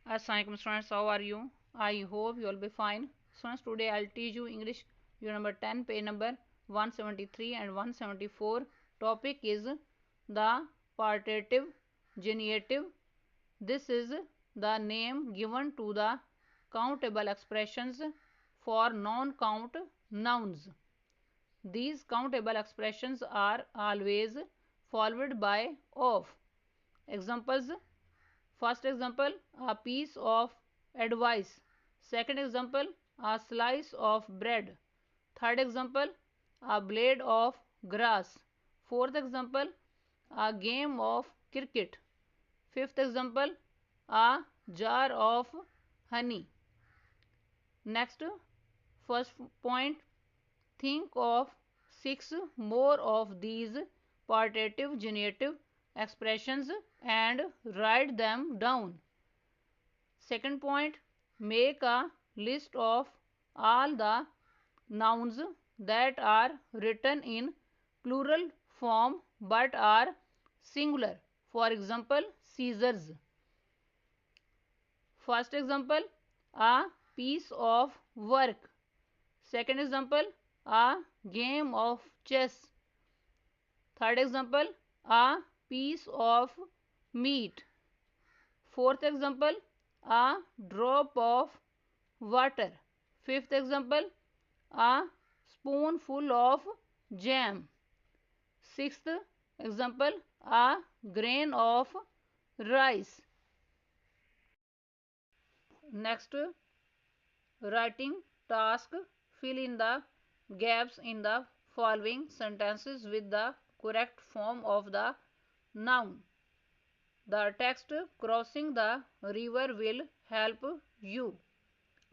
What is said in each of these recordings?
Assalamualaikum students, how are you? I hope you will be fine. Students, today I'll teach you English unit number 10, page number 173 and 174. Topic is the partitive genitive. This is the name given to the countable expressions for non-count nouns. These countable expressions are always followed by of. Examples: first example, a piece of advice. Second example, a slice of bread. Third example, a blade of grass. Fourth example, a game of cricket. Fifth example, a jar of honey. Next, first point, think of 6 more of these partitive genitive expressions and write them down. Second point, make a list of all the nouns that are written in plural form but are singular. For example, scissors. First example, a piece of work. Second example, a game of chess. Third example, a piece of meat. Fourth example, a drop of water. Fifth example, a spoonful of jam. Sixth example, a grain of rice. Next, writing task. Fill in the gaps in the following sentences with the correct form of the noun. The text crossing the river will help you.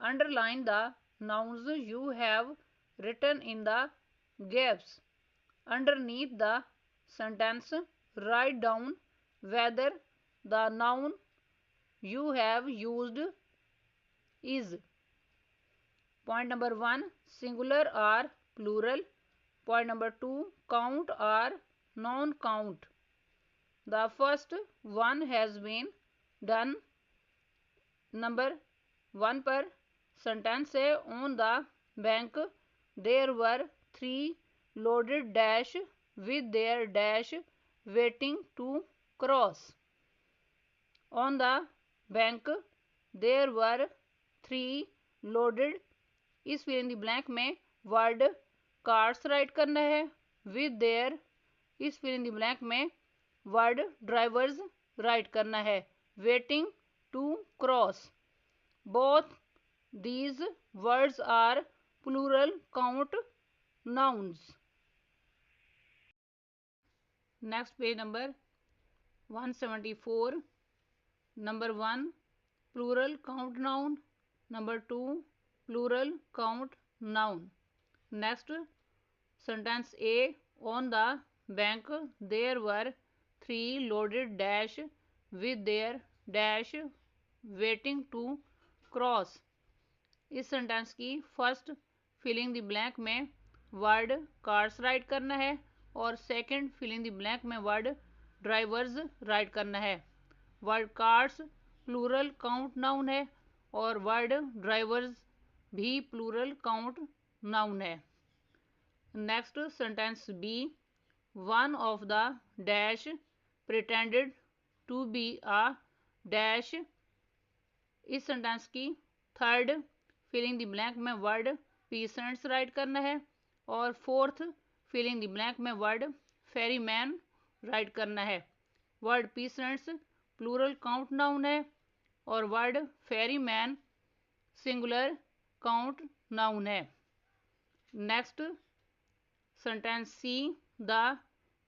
Underline the nouns you have written in the gaps. Underneath the sentence, write down whether the noun you have used is. Point number 1, singular or plural. Point number 2, count or non-count. The first one has been done. Number 1 पर sentence है, on the bank there were 3 loaded dash with their dash waiting to cross. On the bank there were 3 loaded. इस fill in the blank में word cars write करना है. With their, इस fill in the blank में word drivers write करना है. Waiting to cross. Both these words are plural count nouns. Next, page number 174. Number 1, plural count noun. Number 2, plural count noun. Next, sentence A, on the bank there were 3 loaded dash with their dash waiting to cross. इस sentence की first filling the blank में word cars write करना है और second filling the blank में word drivers write करना है. Word cars plural count noun है और वर्ड ड्राइवर्स भी प्लूरल काउंट नाउन है. Next sentence B, one of the dash pretended to be a dash. इस सेंटेंस की थर्ड फिलिंग द ब्लैंक में वर्ड पीसेंट्स राइट करना है और फोर्थ फिलिंग द ब्लैंक में वर्ड फेरीमैन राइट करना है. Word peasants plural count noun है और word ferryman singular count noun है. Next sentence C, the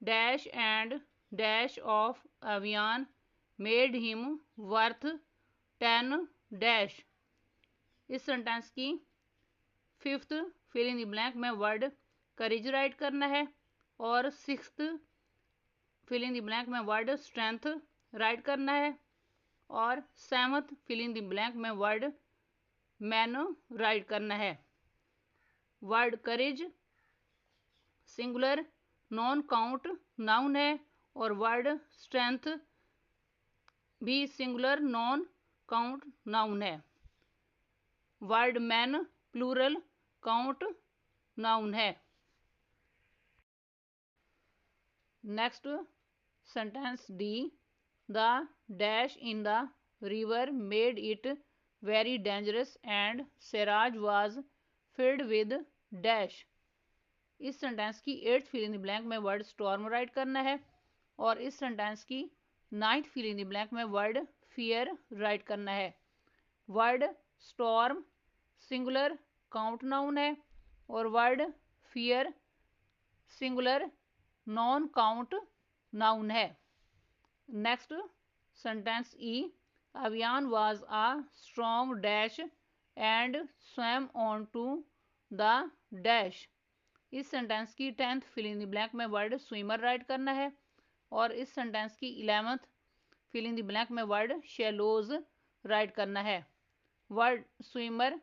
dash and dash of Abhiyan made him worth 10 dash. इस सेंटेंस की fifth fill in the blank में word courage write करना है और sixth fill in the blank में word strength write करना है और seventh fill in the blank में वर्ड मैन राइट करना है. Word courage singular non count noun है और वर्ड स्ट्रेंथ भी सिंगुलर नॉन काउंट नाउन है। Word man plural count noun है। Next sentence D, the dash in the river made it very dangerous and Siraj was filled with dash. इस sentence की 8th fill in the blank में word storm write करना है और इस sentence की 9th fill in the blank में word fear right करना है। Word storm singular count noun है और word fear singular non count noun है। Next sentence E, Abhiyan was a strong dash and swam on to the dash. इस sentence की 10th fill in the blank में word swimmer write करना है और इस सेंटेंस की 11th fill in the blank में वर्ड शैलोज राइट करना है। Word swimmer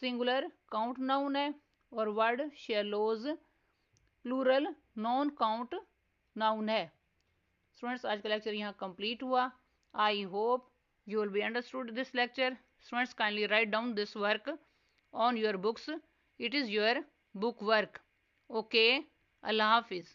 singular count noun है और word shallows plural non count noun है। स्टूडेंट्स, आज का लेक्चर यहाँ कंप्लीट हुआ। I hope you will be understood this lecture. Students, kindly write down this work on your books. It is your book work. Okay, Allah Hafiz.